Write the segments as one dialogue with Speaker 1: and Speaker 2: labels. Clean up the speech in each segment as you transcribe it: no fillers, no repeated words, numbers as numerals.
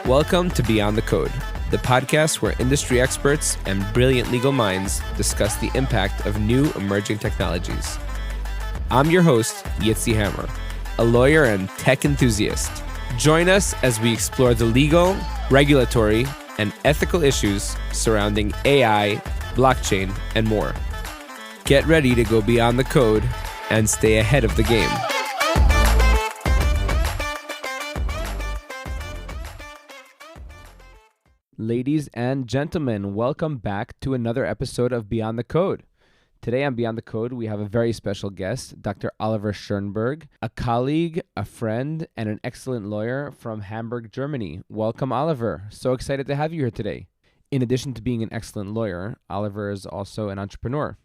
Speaker 1: Welcome to Beyond the Code, the podcast where industry experts and brilliant legal minds discuss the impact of new emerging technologies. I'm your host, Yitzi Hammer, a lawyer and tech enthusiast. Join us as we explore the legal, regulatory, and ethical issues surrounding AI, blockchain, and more. Get ready to go beyond the code and stay ahead of the game. Ladies and gentlemen, welcome back to another episode of Beyond the Code. Today on Beyond the Code, we have a very special guest, Dr. Oliver Scherenberg, a colleague, a friend, and an excellent lawyer from Hamburg, Germany. Welcome, Oliver. So excited to have you here today. In addition to being an excellent lawyer, Oliver is also an entrepreneur,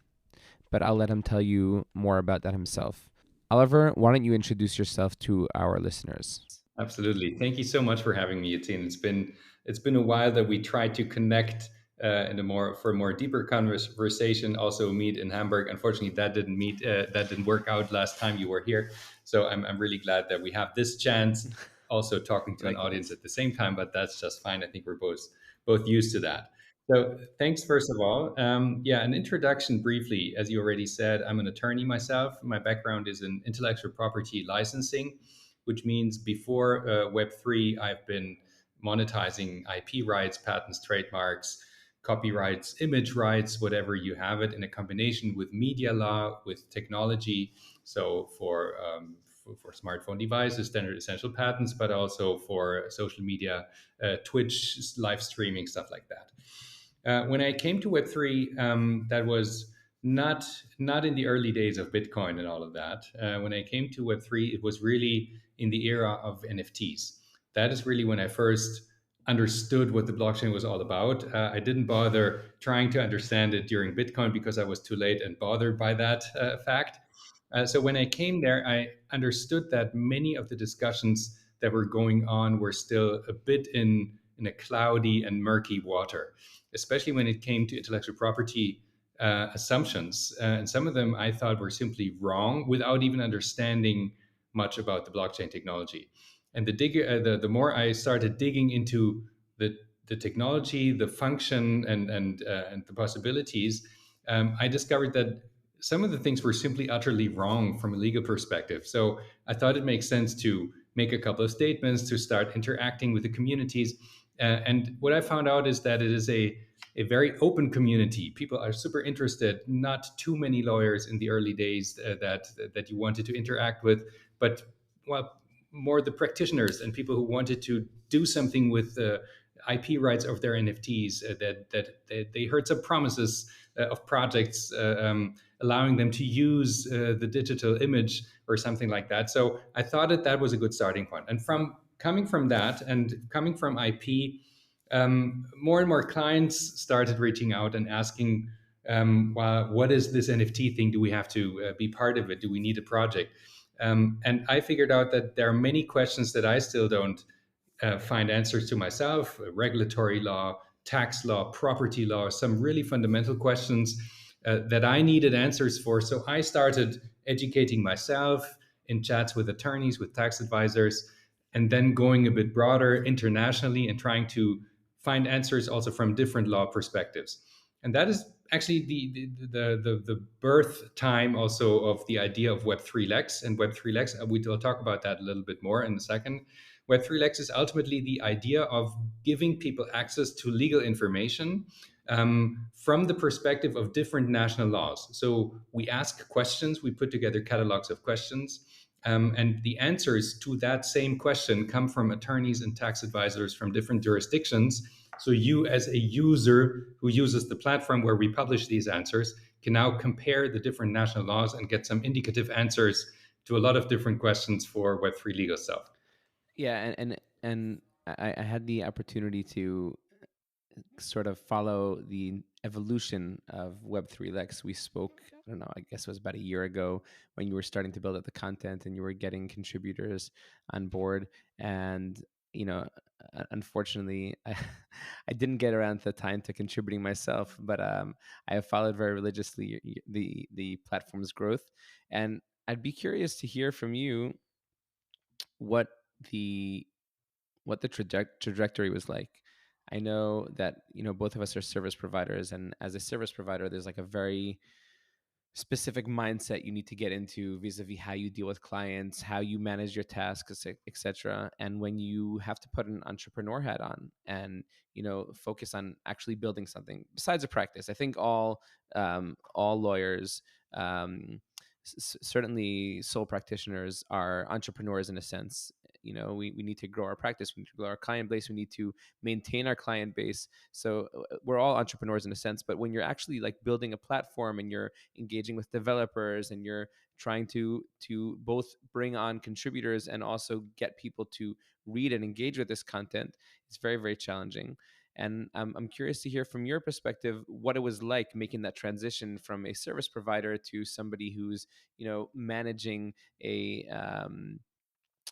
Speaker 1: but I'll let him tell you more about that himself. Oliver, why don't you introduce yourself to our listeners?
Speaker 2: Absolutely. Thank you so much for having me, Etienne. It's been a while that we tried to connect for a more deeper conversation. Also meet in Hamburg. Unfortunately, that didn't work out last time you were here. So I'm really glad that we have this chance. Also talking to an audience at the same time, but that's just fine. I think we're both used to that. So thanks, first of all. An introduction briefly. As you already said, I'm an attorney myself. My background is in intellectual property licensing, which means before Web3, I've been monetizing IP rights, patents, trademarks, copyrights, image rights, whatever you have it, in a combination with media law, with technology. So for smartphone devices, standard essential patents, but also for social media, Twitch, live streaming, stuff like that. When I came to Web3, that was not in the early days of Bitcoin and all of that. When I came to Web3, it was really in the era of NFTs. That is really when I first understood what the blockchain was all about. I didn't bother trying to understand it during Bitcoin because I was too late and bothered by that fact. So when I came there, I understood that many of the discussions that were going on were still a bit in a cloudy and murky water, especially when it came to intellectual property assumptions. And some of them I thought were simply wrong without even understanding much about the blockchain technology. And the more I started digging into the technology, the function, and the possibilities, I discovered that some of the things were simply utterly wrong from a legal perspective. So I thought it makes sense to make a couple of statements, to start interacting with the communities. And what I found out is that it is a very open community. People are super interested. Not too many lawyers in the early days that you wanted to interact with, but more the practitioners and people who wanted to do something with the IP rights of their NFTs. That they heard some promises of projects allowing them to use the digital image or something like that. So I thought that was a good starting point. And coming from that and coming from IP, more and more clients started reaching out and asking, what is this NFT thing? Do we have to be part of it? Do we need a project? And I figured out that there are many questions that I still don't find answers to myself: regulatory law, tax law, property law, some really fundamental questions that I needed answers for. So I started educating myself in chats with attorneys, with tax advisors, and then going a bit broader internationally and trying to find answers also from different law perspectives. And that is actually the birth time also of the idea of Web3Lex. And Web3Lex, we will talk about that a little bit more in a second. Web3Lex is ultimately the idea of giving people access to legal information from the perspective of different national laws. So we ask questions, we put together catalogs of questions, and the answers to that same question come from attorneys and tax advisors from different jurisdictions. So you, as a user who uses the platform where we publish these answers, can now compare the different national laws and get some indicative answers to a lot of different questions for Web3 legal stuff.
Speaker 1: Yeah, and I had the opportunity to sort of follow the evolution of Web3Lex. We spoke, I don't know, I guess it was about a year ago when you were starting to build up the content and you were getting contributors on board. And, unfortunately, I didn't get around to the time to contributing myself, but I have followed very religiously the platform's growth. And I'd be curious to hear from you what the what the trajectory was like. I know that, both of us are service providers, and as a service provider, there's like a very specific mindset you need to get into vis-a-vis how you deal with clients, how you manage your tasks, etc. And when you have to put an entrepreneur hat on and focus on actually building something besides a practice, I think all lawyers, certainly sole practitioners, are entrepreneurs in a sense. We need to grow our practice, we need to grow our client base, we need to maintain our client base. So we're all entrepreneurs in a sense, but when you're actually like building a platform and you're engaging with developers and you're trying to both bring on contributors and also get people to read and engage with this content, it's very, very challenging. And I'm curious to hear from your perspective what it was like making that transition from a service provider to somebody who's managing a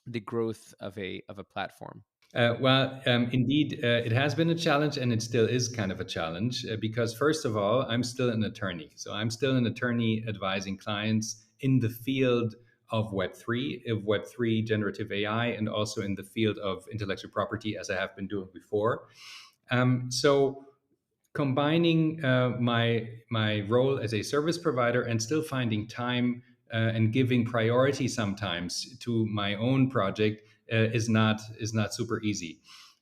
Speaker 1: the growth of a platform.
Speaker 2: Indeed, it has been a challenge, and it still is kind of a challenge because, first of all, I'm still an attorney. So I'm still an attorney advising clients in the field of Web3 generative AI, and also in the field of intellectual property, as I have been doing before. So combining my role as a service provider and still finding time and giving priority sometimes to my own project is not super easy.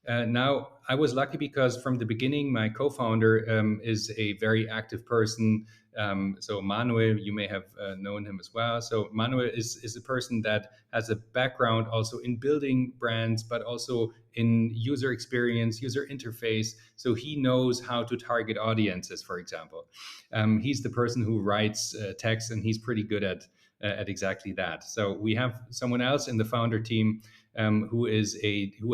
Speaker 2: Now, I was lucky because from the beginning, my co-founder is a very active person. So Manuel, you may have known him as well. So Manuel is a person that has a background also in building brands, but also in user experience, user interface. So he knows how to target audiences, for example. He's the person who writes text, and he's pretty good at exactly that. So we have someone else in the founder team who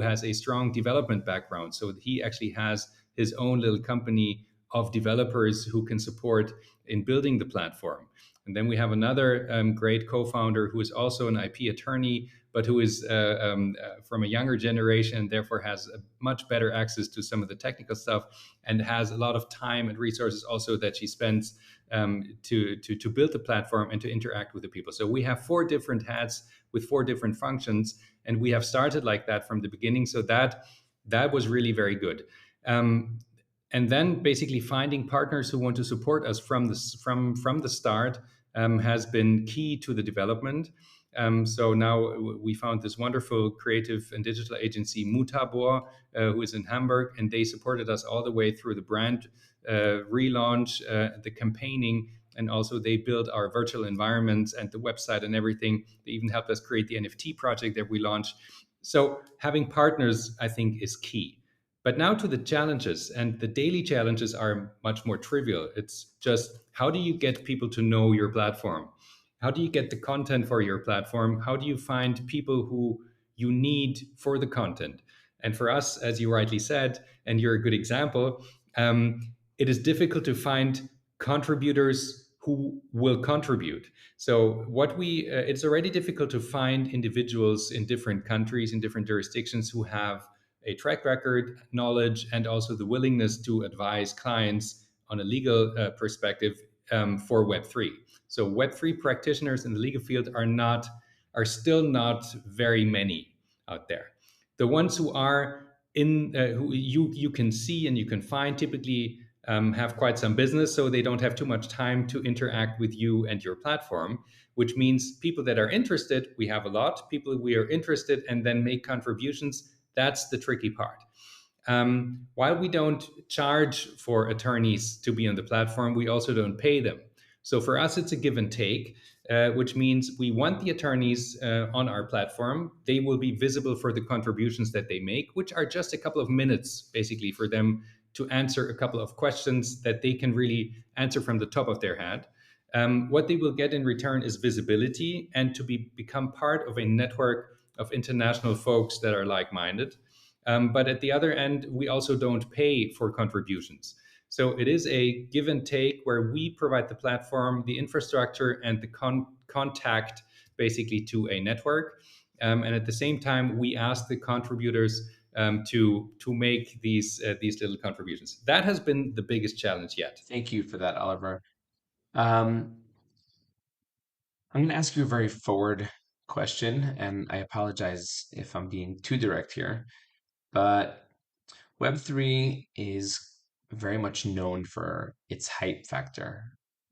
Speaker 2: has a strong development background. So he actually has his own little company of developers who can support in building the platform. And then we have another great co-founder who is also an IP attorney, but who is from a younger generation, and therefore has a much better access to some of the technical stuff, and has a lot of time and resources also that she spends to build the platform and to interact with the people. So we have four different hats with four different functions, and we have started like that from the beginning. So that was really very good. And then basically finding partners who want to support us from the start has been key to the development. So now we found this wonderful creative and digital agency, Mutabor, who is in Hamburg, and they supported us all the way through the brand relaunch, the campaigning, and also they built our virtual environments and the website and everything. They even helped us create the NFT project that we launched. So having partners, I think, is key. But now to the challenges, and the daily challenges are much more trivial. It's just, how do you get people to know your platform? How do you get the content for your platform? How do you find people who you need for the content? And for us, as you rightly said, and you're a good example, it is difficult to find contributors who will contribute. So it's already difficult to find individuals in different countries, in different jurisdictions, who have a track record, knowledge, and also the willingness to advise clients on a legal perspective for Web3. So Web3 practitioners in the legal field are still not very many out there. The ones who are who you can see and you can find typically have quite some business, so they don't have too much time to interact with you and your platform, which means people that are interested, we have a lot. People we are interested and then make contributions, that's the tricky part. While we don't charge for attorneys to be on the platform, we also don't pay them. So for us, it's a give and take, which means we want the attorneys on our platform. They will be visible for the contributions that they make, which are just a couple of minutes, basically, for them to answer a couple of questions that they can really answer from the top of their head. What they will get in return is visibility and to become part of a network of international folks that are like-minded. But at the other end, we also don't pay for contributions. So it is a give and take where we provide the platform, the infrastructure, and the contact basically to a network. And at the same time, we ask the contributors to make these little contributions. That has been the biggest challenge yet.
Speaker 1: Thank you for that, Oliver. Um, I'm going to ask you a very forward question, and I apologize if I'm being too direct here.
Speaker 3: But Web3 is very much known for its hype factor.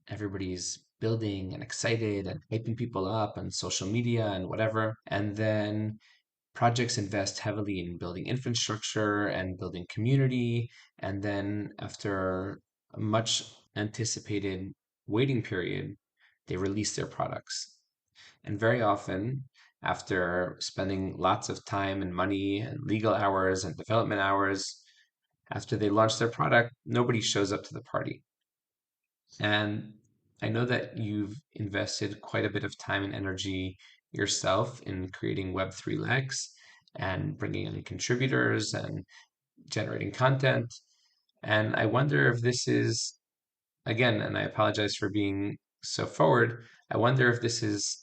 Speaker 3: Everybody's building and excited and hyping people up on social media and whatever. And then projects invest heavily in building infrastructure and building community. And then after a much anticipated waiting period, they release their products. And very often, after spending lots of time and money and legal hours and development hours, after they launch their product, nobody shows up to the party. And I know that you've invested quite a bit of time and energy yourself in creating Web3Lex and bringing in contributors and generating content. And I wonder if this is, again, and I apologize for being so forward, I wonder if this is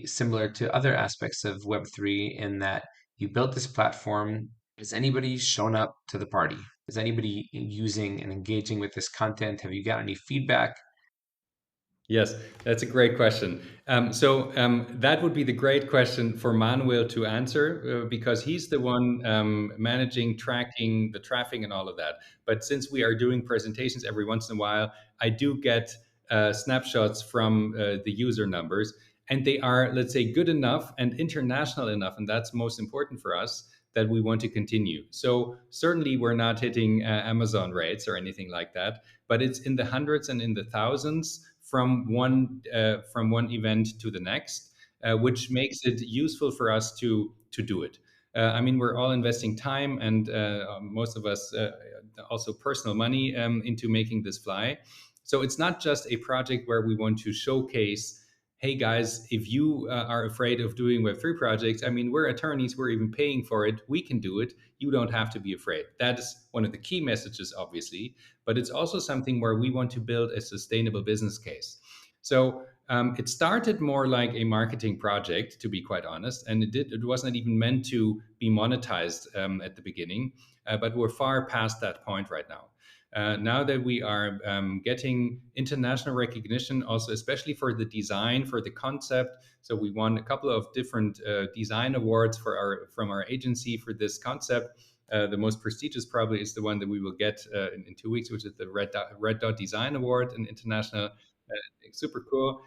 Speaker 3: similar to other aspects of Web3 in that you built this platform. Has anybody shown up to the party? Is anybody using and engaging with this content? Have you got any feedback?
Speaker 2: Yes, that's a great question. That would be the great question for Manuel to answer because he's the one managing, tracking the traffic and all of that. But since we are doing presentations every once in a while, I do get snapshots from the user numbers, and they are, let's say, good enough and international enough, and that's most important for us that we want to continue. So certainly we're not hitting Amazon rates or anything like that, but it's in the hundreds and in the thousands from one event to the next, which makes it useful for us to do it. I mean, we're all investing time and most of us also personal money into making this fly. So it's not just a project where we want to showcase, hey guys, if you are afraid of doing Web3 projects, I mean, we're attorneys, we're even paying for it, we can do it. You don't have to be afraid. That is one of the key messages, obviously, but it's also something where we want to build a sustainable business case. So it started more like a marketing project, to be quite honest, and it wasn't even meant to be monetized at the beginning, but we're far past that point right now. Now that we are getting international recognition, also especially for the design, for the concept, so we won a couple of different design awards from our agency for this concept. The most prestigious probably is the one that we will get in 2 weeks, which is the Red Dot Design Award, an international super cool.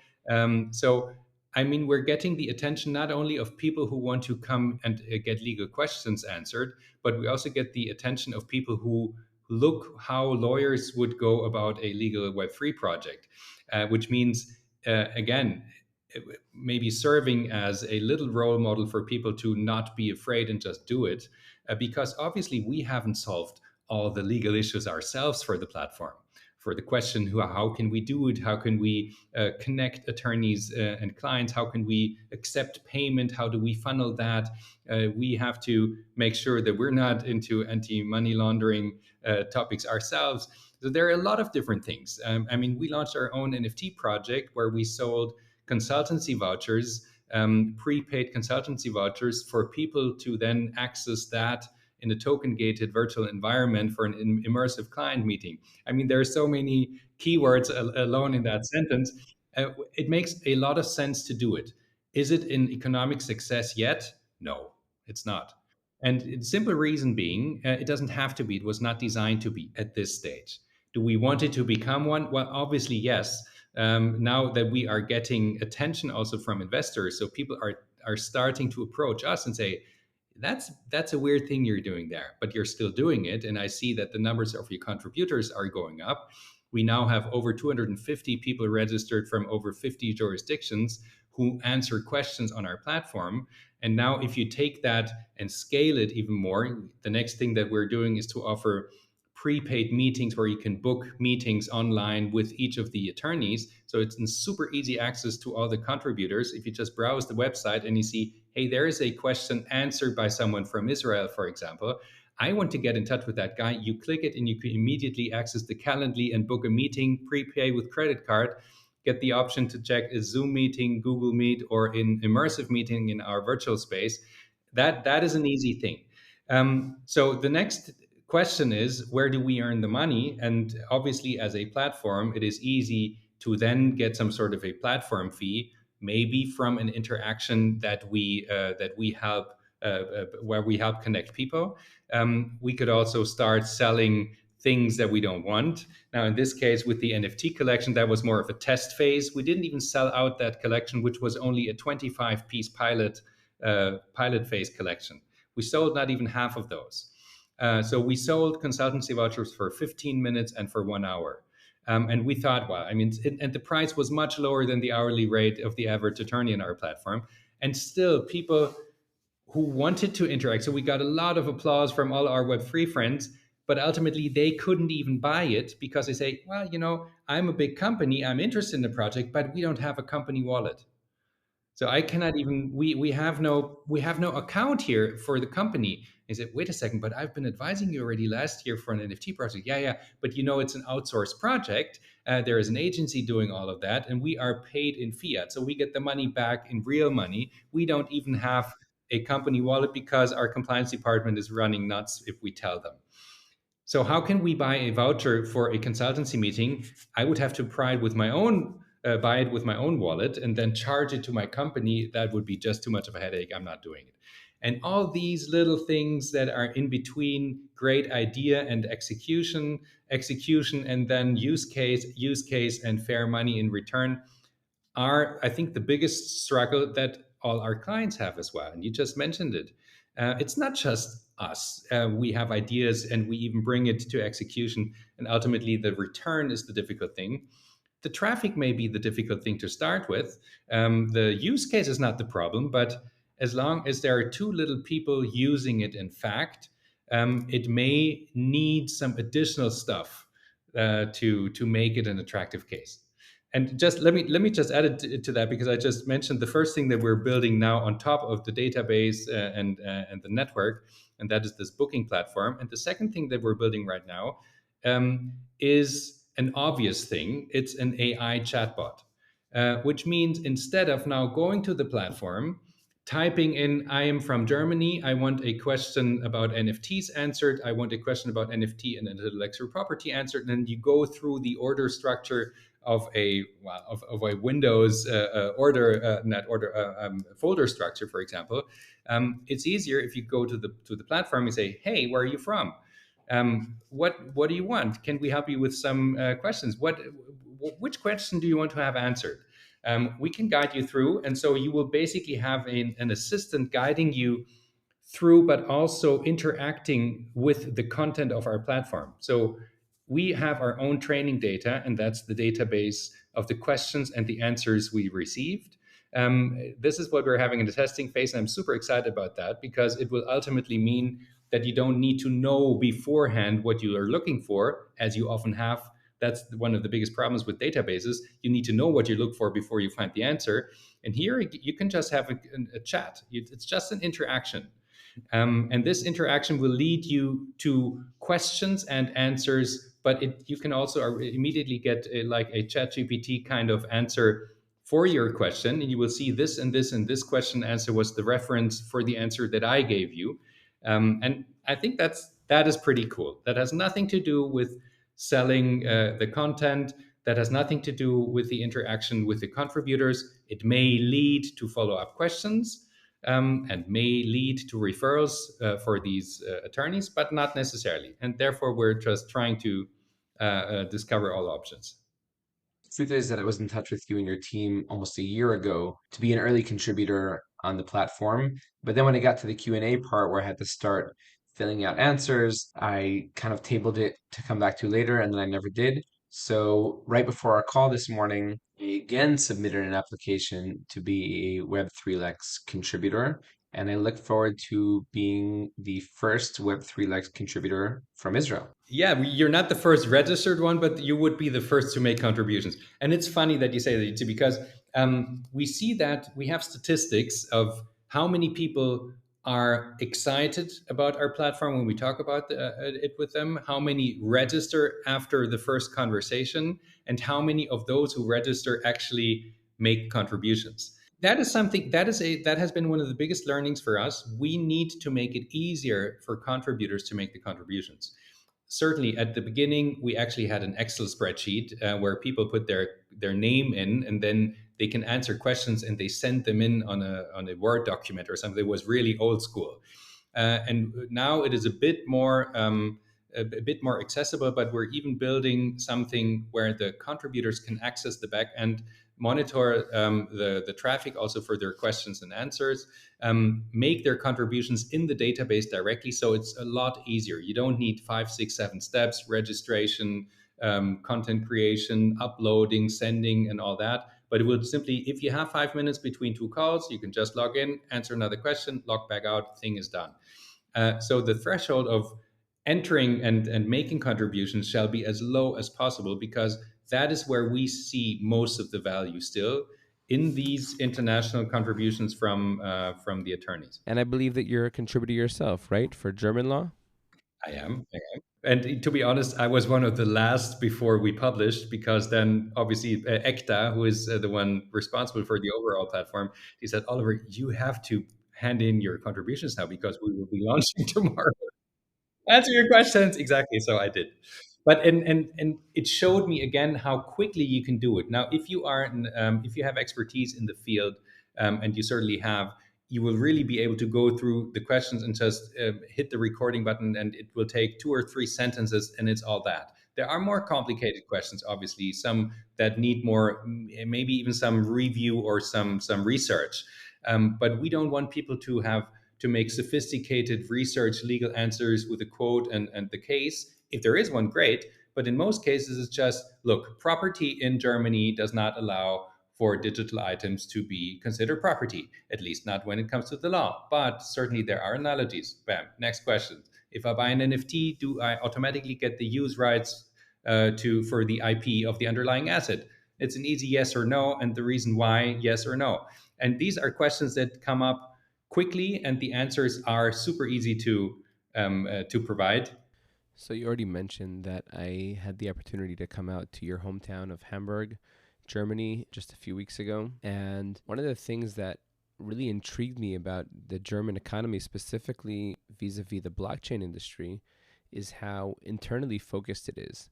Speaker 2: So, I mean, we're getting the attention not only of people who want to come and get legal questions answered, but we also get the attention of people who look how lawyers would go about a legal Web3 project, which means, again, maybe serving as a little role model for people to not be afraid and just do it, because obviously we haven't solved all the legal issues ourselves for the platform. For the question, how can we do it? How can we connect attorneys and clients? How can we accept payment? How do we funnel that? We have to make sure that we're not into anti-money laundering topics ourselves. So there are a lot of different things. I mean, we launched our own NFT project where we sold consultancy vouchers, prepaid consultancy vouchers for people to then access that in a token gated virtual environment for an immersive client meeting. I mean, there are so many keywords alone in that sentence. It makes a lot of sense to do it. Is it an economic success yet? No, it's not. And the simple reason being, it doesn't have to be. It was not designed to be at this stage. Do we want it to become one? Well, obviously, yes. Now that we are getting attention also from investors, so people are starting to approach us and say, that's a weird thing you're doing there, but you're still doing it. And I see that the numbers of your contributors are going up. We now have over 250 people registered from over 50 jurisdictions who answer questions on our platform. And now, if you take that and scale it even more, the next thing that we're doing is to offer prepaid meetings where you can book meetings online with each of the attorneys. So it's in super easy access to all the contributors. If you just browse the website and you see, hey, there is a question answered by someone from Israel, for example, I want to get in touch with that guy. You click it and you can immediately access the Calendly and book a meeting, prepay with credit card, get the option to check a Zoom meeting, Google Meet, or an immersive meeting in our virtual space. That is an easy thing. So the next question is, where do we earn the money? And obviously, as a platform, it is easy to then get some sort of a platform fee, maybe from an interaction that we help where we help connect people. We could also start selling things that we don't want. Now, in this case, with the NFT collection, that was more of a test phase. We didn't even sell out that collection, which was only a 25-piece pilot phase collection. We sold not even half of those. So we sold consultancy vouchers for 15 minutes and for 1 hour. And we thought, well, I mean, and the price was much lower than the hourly rate of the average attorney in our platform. And still, people who wanted to interact. So we got a lot of applause from all our Web3 friends, but ultimately they couldn't even buy it because they say, well, I'm a big company, I'm interested in the project, but we don't have a company wallet. So I cannot even we have no account here for the company. I said, wait a second, but I've been advising you already last year for an NFT project. Yeah, but it's an outsourced project. There is an agency doing all of that, and we are paid in fiat, so we get the money back in real money. We don't even have a company wallet because our compliance department is running nuts if we tell them. So how can we buy a voucher for a consultancy meeting? I would have to buy it with my own wallet and then charge it to my company. That would be just too much of a headache. I'm not doing it. And all these little things that are in between great idea and execution, and then use case, and fair money in return are, I think, the biggest struggle that all our clients have as well. And you just mentioned it. It's not just us. We have ideas and we even bring it to execution. And ultimately, the return is the difficult thing. The traffic may be the difficult thing to start with. The use case is not the problem, but as long as there are too little people using it, in fact, it may need some additional stuff to make it an attractive case. And just let me just add it to that, because I just mentioned the first thing that we're building now on top of the database and the network, and that is this booking platform. And the second thing that we're building right now is an obvious thing. It's an AI chatbot, which means instead of now going to the platform, typing in, I am from Germany, I want a question about NFTs answered, I want a question about NFT and intellectual property answered, and then you go through the order structure of a Windows folder structure, for example. It's easier if you go to the platform and say, "Hey, where are you from? What do you want? Can we help you with some questions? Which question do you want to have answered?" We can guide you through, and so you will basically have an assistant guiding you through, but also interacting with the content of our platform. So we have our own training data, and that's the database of the questions and the answers we received. This is what we're having in the testing phase, and I'm super excited about that, because it will ultimately mean that you don't need to know beforehand what you are looking for, as you often have. That's one of the biggest problems with databases. You need to know what you look for before you find the answer. And here you can just have a chat. It's just an interaction. And this interaction will lead you to questions and answers, but you can also immediately get like a ChatGPT kind of answer for your question. And you will see this and this and this question answer was the reference for the answer that I gave you. And I think that is pretty cool. That has nothing to do with selling the content. That has nothing to do with the interaction with the contributors. It may lead to follow-up questions, and may lead to referrals for these attorneys, but not necessarily. And therefore, we're just trying to discover all options.
Speaker 3: Truth is that I was in touch with you and your team almost a year ago to be an early contributor on the platform. But then when I got to the Q&A part where I had to start filling out answers, I kind of tabled it to come back to later, and then I never did. So right before our call this morning, I again submitted an application to be a Web3Lex contributor. And I look forward to being the first Web3Lex contributor from Israel.
Speaker 2: Yeah, you're not the first registered one, but you would be the first to make contributions. And it's funny that you say that, because we see that we have statistics of how many people are excited about our platform when we talk about it with them, how many register after the first conversation, and how many of those who register actually make contributions. That is something that has been one of the biggest learnings for us. We need to make it easier for contributors to make the contributions. Certainly at the beginning, we actually had an Excel spreadsheet where people put their name in, and then they can answer questions and they send them in on a Word document or something. It was really old school. And now it is a bit more accessible, but we're even building something where the contributors can access the back end, monitor the traffic also for their questions and answers, make their contributions in the database directly. So it's a lot easier. You don't need 5, 6, 7 steps, registration, content creation, uploading, sending, and all that. But it would simply, if you have 5 minutes between two calls, you can just log in, answer another question, log back out, thing is done. So the threshold of entering and making contributions shall be as low as possible, because that is where we see most of the value still in these international contributions from the attorneys.
Speaker 1: And I believe that you're a contributor yourself, right, for German law?
Speaker 2: I am. And to be honest, I was one of the last before we published, because then obviously Ekta, who is the one responsible for the overall platform, he said, Oliver, you have to hand in your contributions now because we will be launching tomorrow. Answer your questions. Exactly. So I did. But and it showed me again how quickly you can do it. Now, if you have expertise in the field, and you certainly have, you will really be able to go through the questions and just hit the recording button, and it will take 2 or 3 sentences, and it's all that. There are more complicated questions, obviously, some that need more, maybe even some review or some research. But we don't want people to make sophisticated research legal answers with a quote and the case. If there is one, great. But in most cases, it's just, look, property in Germany does not allow for digital items to be considered property, at least not when it comes to the law. But certainly there are analogies. Bam. Next question. If I buy an NFT, do I automatically get the use rights for the IP of the underlying asset? It's an easy yes or no, and the reason why, yes or no. And these are questions that come up quickly, and the answers are super easy to provide.
Speaker 1: So you already mentioned that I had the opportunity to come out to your hometown of Hamburg, Germany, just a few weeks ago. And one of the things that really intrigued me about the German economy, specifically vis-a-vis the blockchain industry, is how internally focused it is.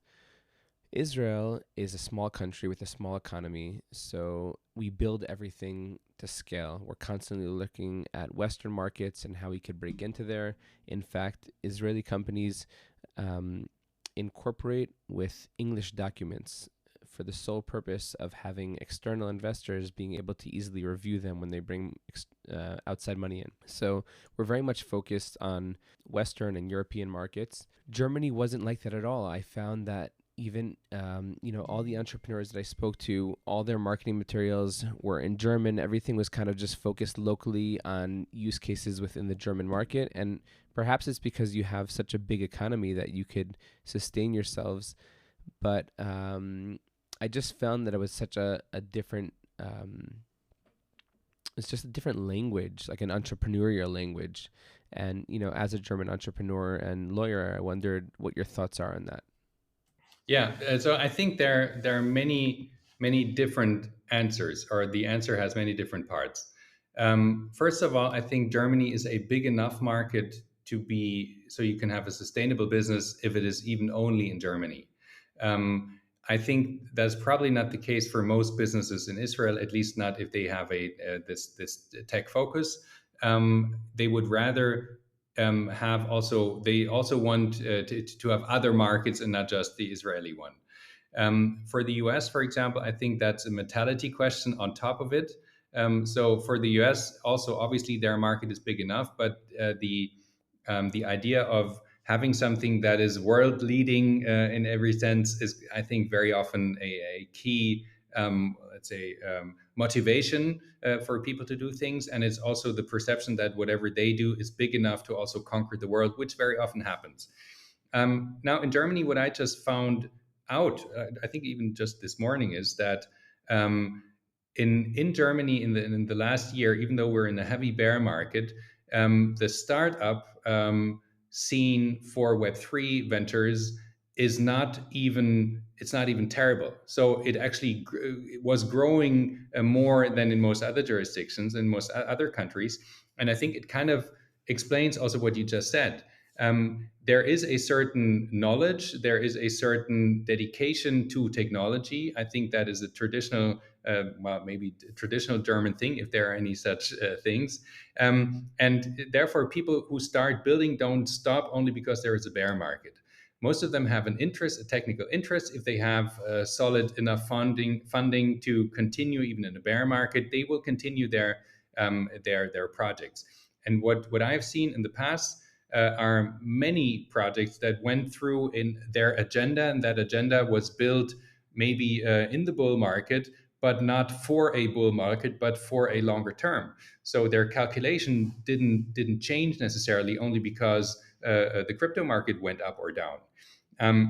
Speaker 1: Israel is a small country with a small economy, so we build everything to scale. We're constantly looking at Western markets and how we could break into there. In fact, Israeli companies incorporate with English documents for the sole purpose of having external investors being able to easily review them when they bring outside money in. So we're very much focused on Western and European markets. Germany wasn't like that at all. I found that even all the entrepreneurs that I spoke to, all their marketing materials were in German. Everything was kind of just focused locally on use cases within the German market. And perhaps it's because you have such a big economy that you could sustain yourselves. But I just found that it was such a different, it's just a different language, like an entrepreneurial language. And, as a German entrepreneur and lawyer, I wondered what your thoughts are on that.
Speaker 2: Yeah, so I think there are many different answers, or the answer has many different parts. First of all, I think Germany is a big enough market to be so you can have a sustainable business if it is even only in Germany. I think that's probably not the case for most businesses in Israel, at least not if they have this tech focus. They would rather they also want to have other markets and not just the Israeli one. For the US, for example, I think that's a mentality question on top of it. So for the US, also obviously their market is big enough, but the idea of having something that is world leading in every sense is, I think, very often a key, let's say, motivation for people to do things. And it's also the perception that whatever they do is big enough to also conquer the world, which very often happens. Now, in Germany, what I just found out, I think even just this morning, is that in Germany in the last year, even though we're in a heavy bear market, the startup scene for Web3 ventures is not even terrible. So it actually it was growing more than in most other jurisdictions, in most other countries, and I think it kind of explains also what you just said. There is a certain knowledge, there is a certain dedication to technology. I think that is a traditional, well, maybe traditional German thing, if there are any such things. And therefore, people who start building don't stop only because there is a bear market. Most of them have an interest, a technical interest. If they have solid enough funding to continue even in a bear market, they will continue their projects. And what I've seen in the past are many projects that went through in their agenda, and that agenda was built maybe in the bull market, but not for a bull market, but for a longer term. So their calculation didn't change necessarily only because the crypto market went up or down.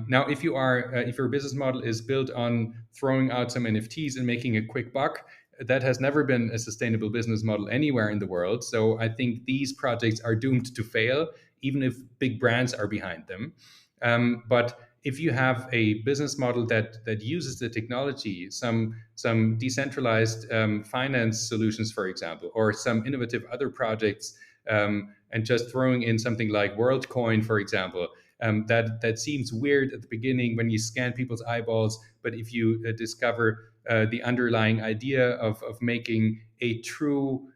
Speaker 2: Now, if your business model is built on throwing out some NFTs and making a quick buck, that has never been a sustainable business model anywhere in the world. So I think these projects are doomed to fail, even if big brands are behind them. But if you have a business model that uses the technology, some decentralized finance solutions, for example, or some innovative other projects, and just throwing in something like WorldCoin, for example, that seems weird at the beginning when you scan people's eyeballs, but if you discover the underlying idea of making a true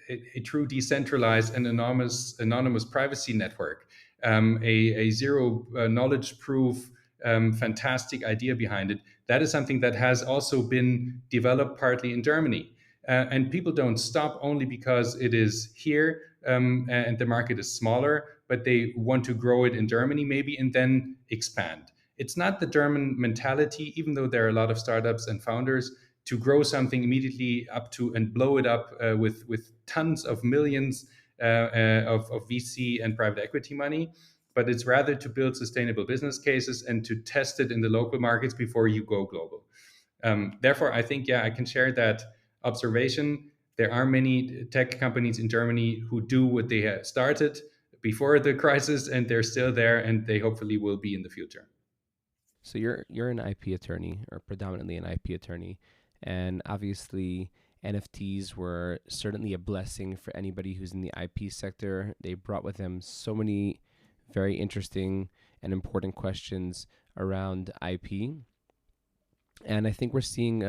Speaker 2: a true decentralized and anonymous privacy network, a zero knowledge proof, fantastic idea behind it. That is something that has also been developed partly in Germany. And people don't stop only because it is here and the market is smaller, but they want to grow it in Germany maybe and then expand. It's not the German mentality, even though there are a lot of startups and founders, to grow something immediately up to and blow it up with tons of millions of VC and private equity money. But it's rather to build sustainable business cases and to test it in the local markets before you go global. Therefore, I think, yeah, I can share that observation. There are many tech companies in Germany who do what they had started before the crisis, and they're still there, and they hopefully will be in the future.
Speaker 1: So you're an IP attorney, or predominantly an IP attorney, and obviously NFTs were certainly a blessing for anybody who's in the IP sector. They brought with them so many very interesting and important questions around IP. And I think we're seeing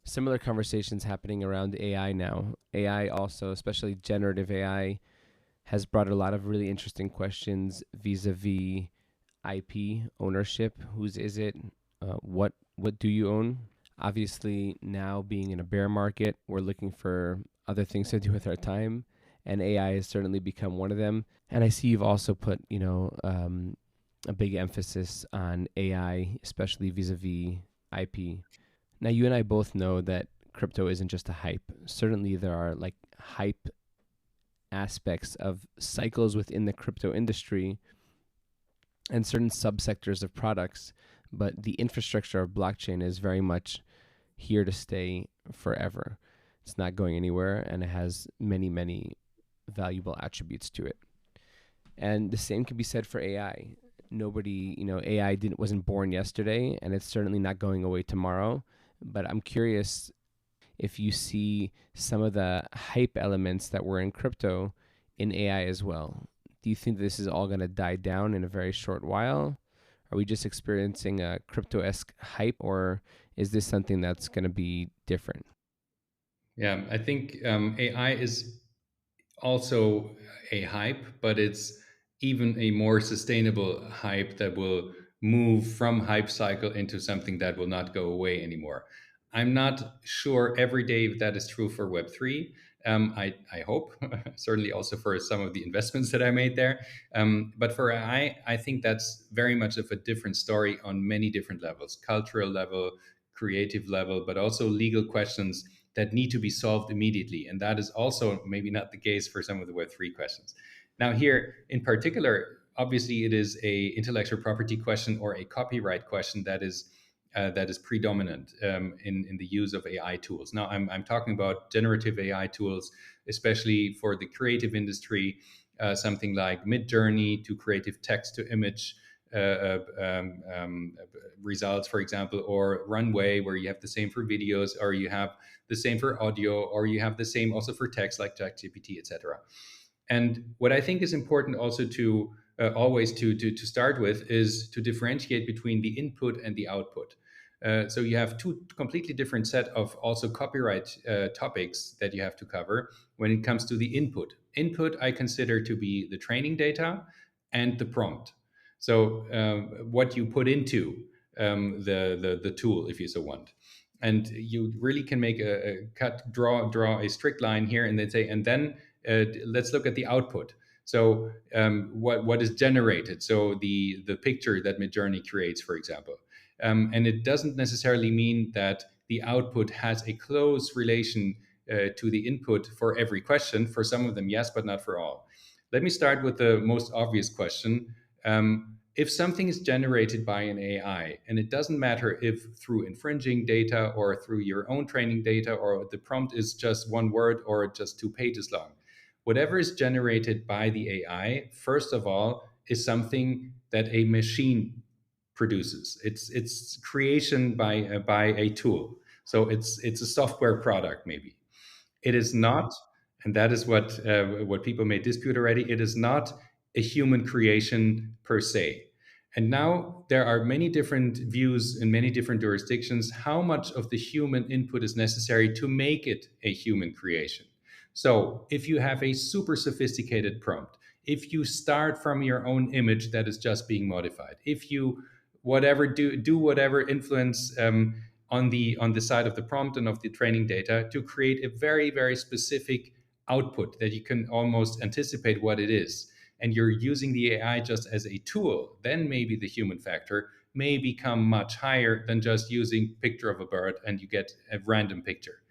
Speaker 1: similar conversations happening around AI now. AI also, especially generative AI, has brought a lot of really interesting questions vis-a-vis IP ownership. Whose is it? What do you own? Obviously, now being in a bear market, we're looking for other things to do with our time, and AI has certainly become one of them. And I see you've also put, a big emphasis on AI, especially vis-a-vis IP. Now, you and I both know that crypto isn't just a hype. Certainly, there are like hype aspects of cycles within the crypto industry and certain subsectors of products, but the infrastructure of blockchain is very much here to stay forever. It's not going anywhere, and it has many, many valuable attributes to it. And the same can be said for AI. Nobody, AI wasn't born yesterday, and it's certainly not going away tomorrow. But I'm curious if you see some of the hype elements that were in crypto in AI as well. Do you think this is all going to die down in a very short while? Are we just experiencing a crypto-esque hype, or is this something that's going to be different?
Speaker 2: Yeah, I think AI is also a hype, but it's even a more sustainable hype that will move from hype cycle into something that will not go away anymore. I'm not sure every day that is true for Web3. I hope, certainly also for some of the investments that I made there. But for AI, I think that's very much of a different story on many different levels, cultural level, creative level, but also legal questions that need to be solved immediately. And that is also maybe not the case for some of the Web3 questions. Now, here in particular, obviously it is a intellectual property question or a copyright question that is predominant in the use of AI tools. Now, I'm talking about generative AI tools, especially for the creative industry, something like Midjourney to creative text to image results, for example, or Runway, where you have the same for videos, or you have the same for audio, or you have the same also for text like ChatGPT, etc. And what I think is important also to always to start with is to differentiate between the input and the output. So you have two completely different set of also copyright topics that you have to cover when it comes to the input. Input I consider to be the training data and the prompt. So what you put into the tool, if you so want, and you really can make a cut, draw a strict line here, and then say, and then let's look at the output. So what is generated? So the picture that Midjourney creates, for example, and it doesn't necessarily mean that the output has a close relation to the input for every question. For some of them, yes, but not for all. Let me start with the most obvious question. If something is generated by an AI, and it doesn't matter if through infringing data or through your own training data, or the prompt is just one word or just 2 pages long, whatever is generated by the AI, first of all, is something that a machine produces. It's creation by a tool. So it's a software product, maybe. It is not, and that is what people may dispute already. It is not a human creation per se. And now there are many different views in many different jurisdictions how much of the human input is necessary to make it a human creation. So if you have a super sophisticated prompt, if you start from your own image that is just being modified, if you whatever do whatever influence on the side of the prompt and of the training data to create a very specific output that you can almost anticipate what it is, and you're using the AI just as a tool, then maybe the human factor may become much higher than just using picture of a bird and you get a random picture.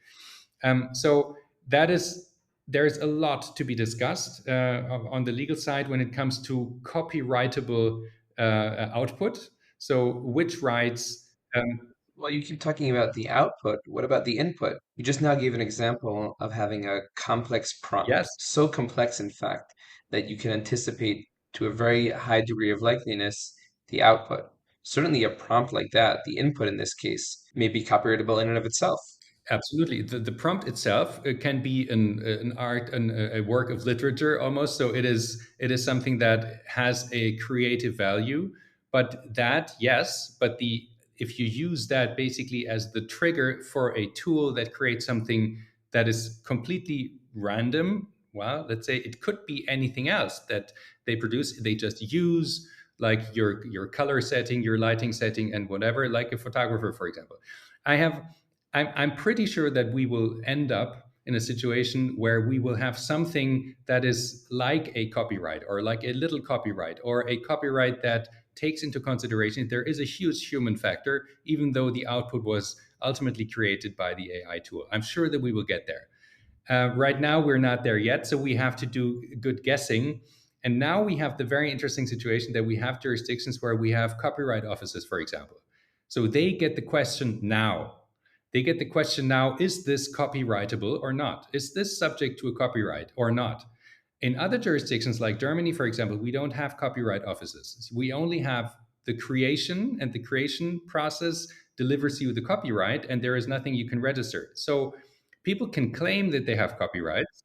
Speaker 2: So that is, there's a lot to be discussed on the legal side when it comes to copyrightable output. So which rights?
Speaker 3: Well, you keep talking about the output. What about the input? You just now gave an example of having a complex prompt,
Speaker 2: Yes,
Speaker 3: so complex, in fact, that you can anticipate to a very high degree of likeliness the output. Certainly, a prompt like that, the input in this case, may be copyrightable in and of itself.
Speaker 2: absolutely. The prompt itself can be an art, a work of literature almost. So it is something that has a creative value. But that, yes, but the if you use that basically as the trigger for a tool that creates something that is completely random, well, let's say it could be anything else that they produce. They just use like your color setting, your lighting setting, and whatever, like a photographer, for example. I have I'm pretty sure that we will end up in a situation where we will have something that is like a copyright or like a little copyright or a copyright that takes into consideration there is a huge human factor, even though the output was ultimately created by the AI tool. I'm sure that we will get there. Right now, we're not there yet, so we have to do good guessing. And now we have the very interesting situation that we have jurisdictions where we have copyright offices, for example. So they get the question now. They get the question now, is this copyrightable or not? Is this subject to a copyright or not? In other jurisdictions like Germany, for example, we don't have copyright offices. We only have the creation, and the creation process delivers you the copyright, and there is nothing you can register. So people can claim that they have copyrights,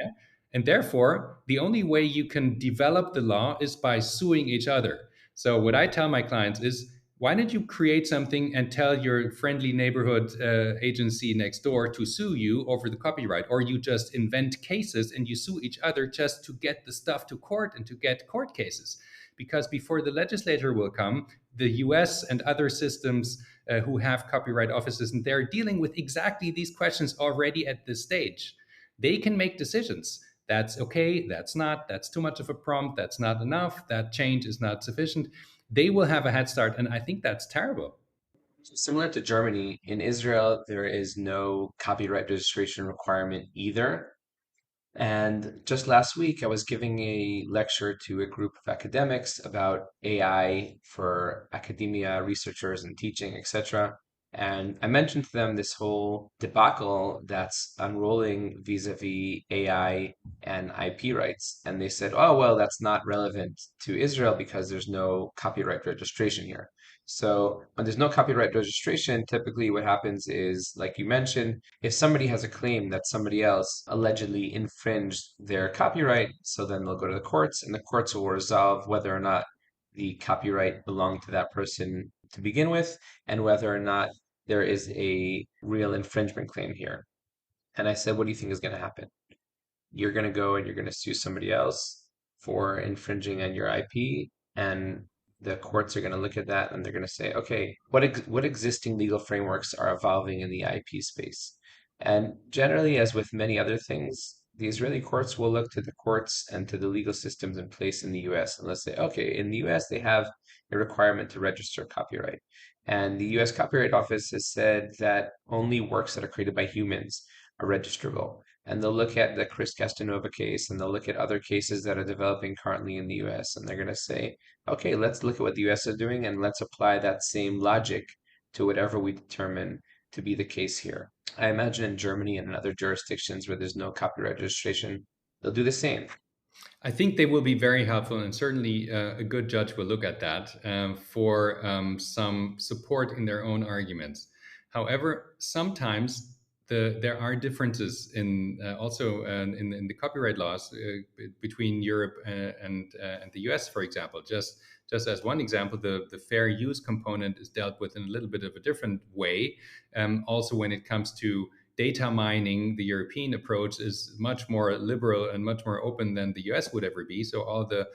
Speaker 2: yeah? And therefore, the only way you can develop the law is by suing each other. So what I tell my clients is, why don't you create something and tell your friendly neighborhood agency next door to sue you over the copyright, or you just invent cases and you sue each other just to get the stuff to court and to get court cases. Because before the legislator will come, the US and other systems who have copyright offices, and they're dealing with exactly these questions already at this stage. They can make decisions. That's okay, that's not, that's too much of a prompt, that's not enough, that change is not sufficient. They will have a head start, and I think that's terrible.
Speaker 3: Similar to Germany, in Israel, there is no copyright registration requirement either. And just last week, I was giving a lecture to a group of academics about AI for academia, researchers, and teaching, etc. And I mentioned to them this whole debacle that's unrolling vis-a-vis AI and IP rights. And they said, oh, well, that's not relevant to Israel because there's no copyright registration here. So when there's no copyright registration, typically what happens is, like you mentioned, if somebody has a claim that somebody else allegedly infringed their copyright, so then they'll go to the courts, and the courts will resolve whether or not the copyright belonged to that person to begin with, and whether or not there is a real infringement claim here. And I said, what do you think is going to happen? You're going to go and you're going to sue somebody else for infringing on your IP, and the courts are going to look at that and they're going to say, okay, what existing legal frameworks are evolving in the IP space? And generally, as with many other things, the Israeli courts will look to the courts and to the legal systems in place in the US, and let's say, okay, in the US they have a requirement to register copyright. And the US Copyright Office has said that only works that are created by humans are registrable, and they'll look at the Chris Castanova case, and they'll look at other cases that are developing currently in the US, and they're going to say, okay, let's look at what the US is doing and let's apply that same logic to whatever we determine to be the case here. I imagine in Germany and in other jurisdictions where there's no copyright registration, they'll do the same.
Speaker 2: I think they will be very helpful, and certainly a good judge will look at that for some support in their own arguments. However, sometimes there are differences in also in the copyright laws between Europe and the US, for example. Just as one example, the fair use component is dealt with in a little bit of a different way. Also, when it comes to data mining, the European approach is much more liberal and much more open than the US would ever be. So all the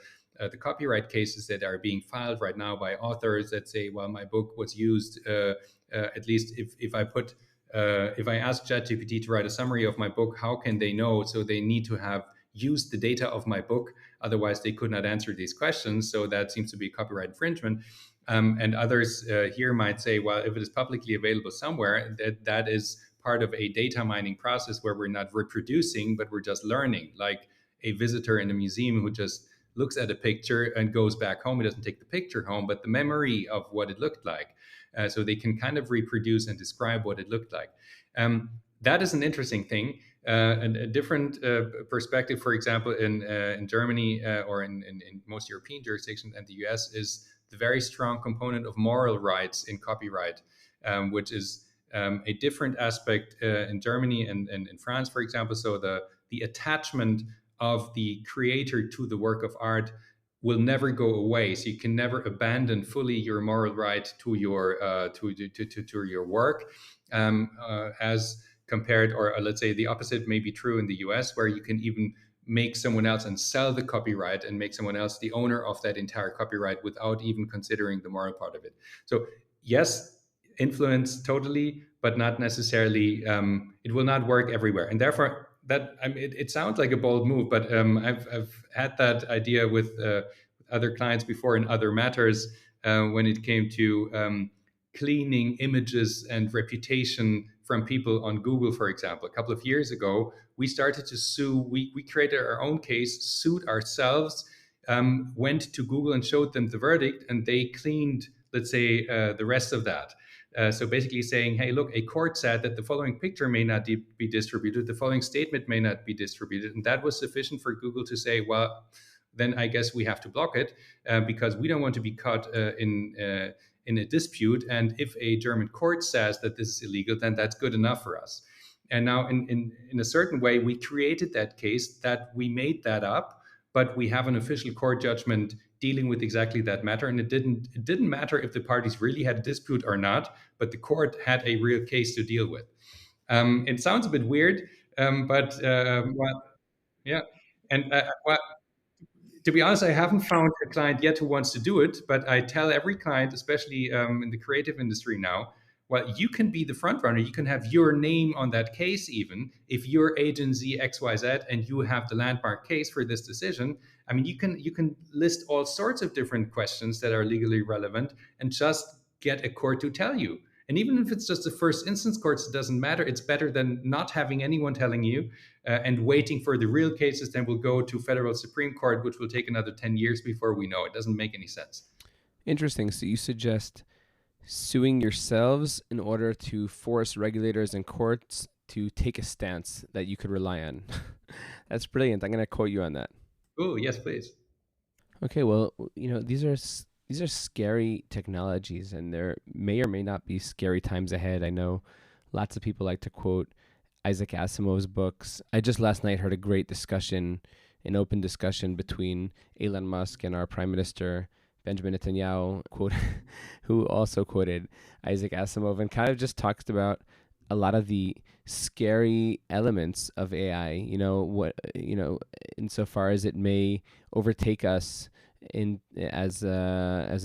Speaker 2: copyright cases that are being filed right now by authors that say, well, my book was used, at least if I put, if I ask ChatGPT to write a summary of my book, how can they know? So they need to have used the data of my book. Otherwise, they could not answer these questions. So that seems to be copyright infringement. And others here might say, well, if it is publicly available somewhere, that is part of a data mining process where we're not reproducing, but we're just learning. Like a visitor in a museum who just looks at a picture and goes back home. He doesn't take the picture home, but the memory of what it looked like. So they can kind of reproduce and describe what it looked like. That is an interesting thing. And a different perspective, for example, in Germany or in most European jurisdictions and the US, is the very strong component of moral rights in copyright, which is a different aspect in Germany and in France, for example. So the attachment of the creator to the work of art will never go away. So you can never abandon fully your moral right to your to your work, as compared, or let's say the opposite may be true in the US, where you can even make someone else and sell the copyright and make someone else the owner of that entire copyright without even considering the moral part of it. So yes, influence totally, but not necessarily. It will not work everywhere, and therefore that it sounds like a bold move, but I've had that idea with other clients before in other matters when it came to cleaning images and reputation from people on Google, for example. A couple of years ago, we started to sue. We created our own case, sued ourselves, went to Google and showed them the verdict, and they cleaned, let's say, the rest of that. So basically saying, hey, look, a court said that the following picture may not be distributed, the following statement may not be distributed. And that was sufficient for Google to say, well, then I guess we have to block it because we don't want to be caught in a dispute. And if a German court says that this is illegal, then that's good enough for us. And now in a certain way, we created that case, that we made that up, but we have an official court judgment dealing with exactly that matter. And it didn't matter if the parties really had a dispute or not, but the court had a real case to deal with. It sounds a bit weird, but well, yeah. And well, to be honest, I haven't found a client yet who wants to do it, but I tell every client, especially in the creative industry now, well, you can be the front runner. You can have your name on that case, even if you're agency XYZ and you have the landmark case for this decision. I mean, you can list all sorts of different questions that are legally relevant and just get a court to tell you. And even if it's just the first instance courts, it doesn't matter. It's better than not having anyone telling you and waiting for the real cases. Then we'll go to federal Supreme Court, which will take another 10 years before we know. It doesn't make any sense.
Speaker 1: Interesting. So you suggest suing yourselves in order to force regulators and courts to take a stance that you could rely on. That's brilliant. I'm going to quote you on that.
Speaker 2: Oh, yes, please.
Speaker 1: Okay, well, these are these are scary technologies, and there may or may not be scary times ahead. I know lots of people like to quote Isaac Asimov's books. I just last night heard a great discussion, an open discussion between Elon Musk and our Prime Minister Benjamin Netanyahu, quote, who also quoted Isaac Asimov and kind of just talked about a lot of the scary elements of AI. Insofar as it may overtake us in as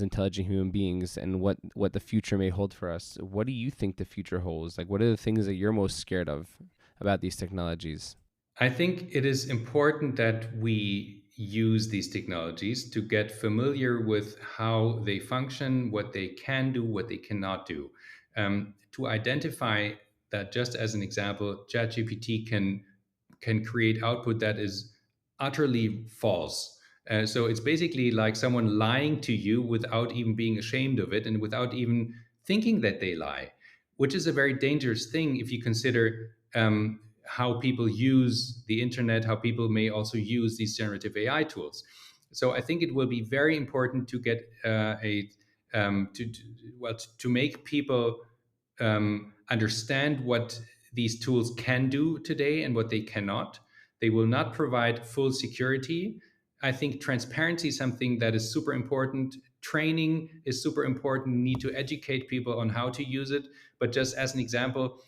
Speaker 1: intelligent human beings, and what the future may hold for us. What do you think the future holds? Like, what are the things that you're most scared of about these technologies?
Speaker 2: I think it is important that we use these technologies to get familiar with how they function, what they can do, what they cannot do. To identify that, just as an example, ChatGPT can create output that is utterly false. So it's basically like someone lying to you without even being ashamed of it and without even thinking that they lie, which is a very dangerous thing if you consider how people use the internet, how people may also use these generative AI tools. So I think it will be very important to get a to make people understand what these tools can do today and what they cannot. They will not provide full security. I think transparency is something that is super important. Training is super important. You need to educate people on how to use it. But just as an example,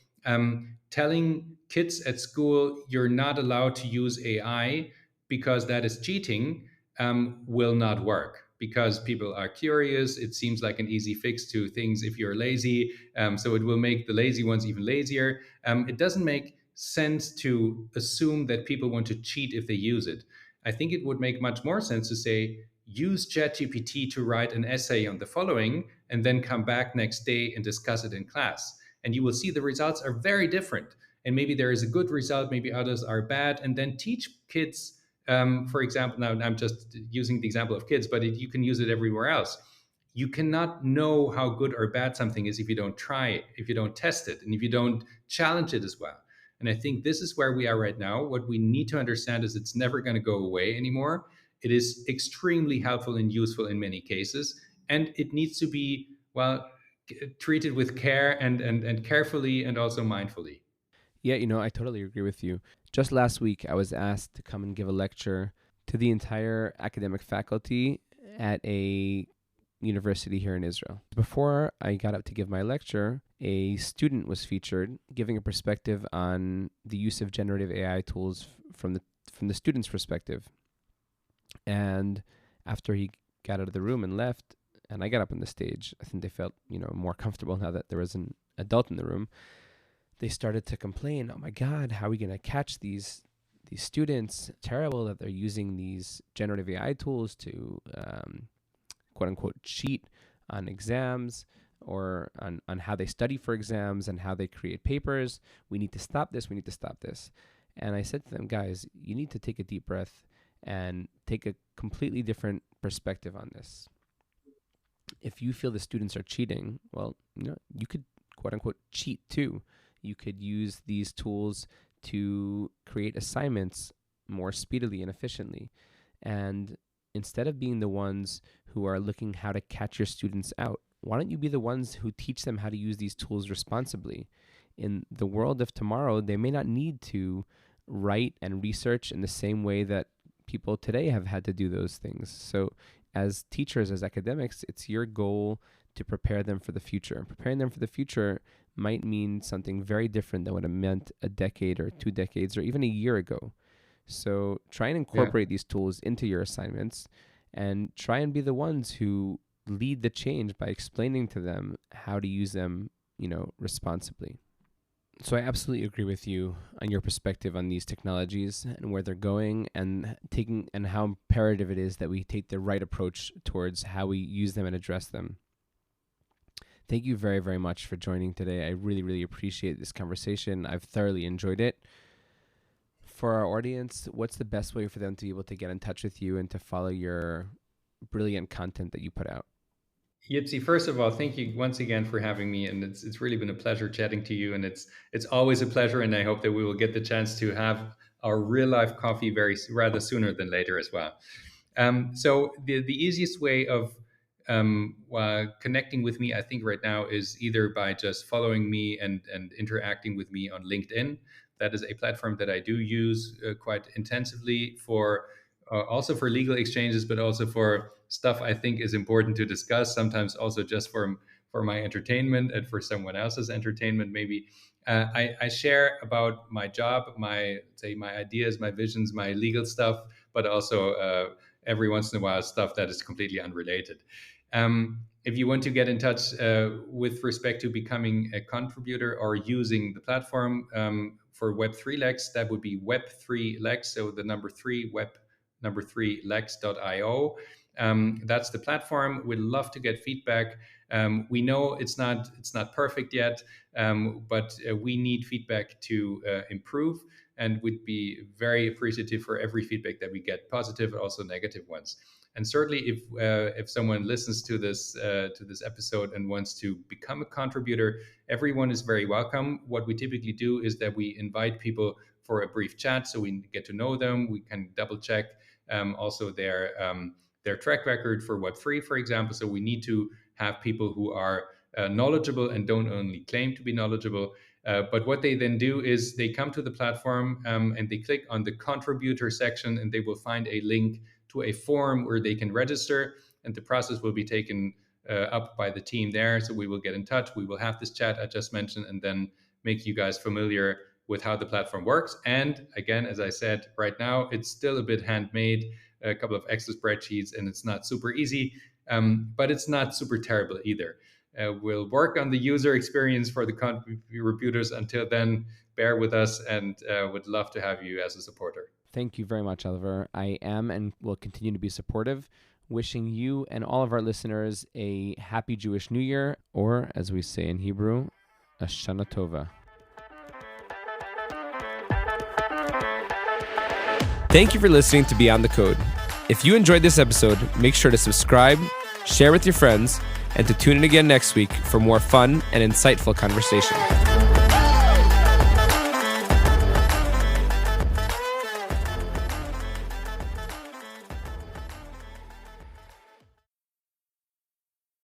Speaker 2: telling kids at school you're not allowed to use AI because that is cheating will not work, because people are curious. It seems like an easy fix to things if you're lazy. So it will make the lazy ones even lazier. It doesn't make sense to assume that people want to cheat if they use it. I think it would make much more sense to say, use ChatGPT to write an essay on the following, and then come back next day and discuss it in class. And you will see the results are very different. And maybe there is a good result, maybe others are bad. And then teach kids, for example, now I'm just using the example of kids, but you can use it everywhere else. You cannot know how good or bad something is if you don't try it, if you don't test it, and if you don't challenge it as well. And I think this is where we are right now. What we need to understand is it's never going to go away anymore. It is extremely helpful and useful in many cases, and it needs to be, well, treated with care and carefully, and also mindfully.
Speaker 1: Yeah, I totally agree with you. Just last week, I was asked to come and give a lecture to the entire academic faculty at a university here in Israel. Before I got up to give my lecture, a student was featured giving a perspective on the use of generative AI tools from the student's perspective. And after he got out of the room and left, and I got up on the stage, I think they felt, more comfortable now that there was an adult in the room. They started to complain, "Oh my God, how are we going to catch these students? Terrible that they're using these generative AI tools to quote unquote cheat on exams, or on how they study for exams and how they create papers. We need to stop this. We need to stop this." And I said to them, "Guys, you need to take a deep breath and take a completely different perspective on this. If you feel the students are cheating, well, you could quote unquote cheat too. You could use these tools to create assignments more speedily and efficiently. And instead of being the ones who are looking how to catch your students out, why don't you be the ones who teach them how to use these tools responsibly? In the world of tomorrow, they may not need to write and research in the same way that people today have had to do those things. So as teachers, as academics, it's your goal to prepare them for the future. Preparing them for the future might mean something very different than what it meant a decade or 2 decades or even a year ago. So try and incorporate these tools into your assignments, and try and be the ones who lead the change by explaining to them how to use them, responsibly. So I absolutely agree with you on your perspective on these technologies and where they're going, and how imperative it is that we take the right approach towards how we use them and address them. Thank you very, very much for joining today. I really, really appreciate this conversation. I've thoroughly enjoyed it. For our audience, what's the best way for them to be able to get in touch with you and to follow your brilliant content that you put out?
Speaker 2: Yitzi, first of all, thank you once again for having me, and it's really been a pleasure chatting to you, and it's always a pleasure, and I hope that we will get the chance to have our real life coffee rather sooner than later as well. So the easiest way of connecting with me, I think right now is either by just following me and interacting with me on LinkedIn. That is a platform that I do use quite intensively for also for legal exchanges, but also for stuff I think is important to discuss. Sometimes also just for my entertainment and for someone else's entertainment, maybe. I share about my job, my ideas, my visions, my legal stuff, but also every once in a while stuff that is completely unrelated. If you want to get in touch with respect to becoming a contributor or using the platform for Web3Lex, that would be Web3Lex, so the number 3, web3lex.io. That's the platform. We'd love to get feedback. We know it's not perfect yet, but we need feedback to improve, and would be very appreciative for every feedback that we get, positive and also negative ones. And certainly, if someone listens to this episode and wants to become a contributor, everyone is very welcome. What we typically do is that we invite people for a brief chat, so we get to know them. We can double check also their track record for Web3, for example. So we need to have people who are knowledgeable and don't only claim to be knowledgeable. But what they then do is they come to the platform and they click on the contributor section, and they will find a link to a form where they can register, and the process will be taken up by the team there. So we will get in touch. We will have this chat I just mentioned, and then make you guys familiar with how the platform works. And again, as I said, right now, it's still a bit handmade, a couple of Excel spreadsheets, and it's not super easy, but it's not super terrible either. We'll work on the user experience for the contributors. Until then, bear with us, and would love to have you as a supporter.
Speaker 1: Thank you very much, Oliver. I am and will continue to be supportive. Wishing you and all of our listeners a happy Jewish New Year, or as we say in Hebrew, a Shana Tova. Thank you for listening to Beyond the Code. If you enjoyed this episode, make sure to subscribe, share with your friends, and to tune in again next week for more fun and insightful conversation.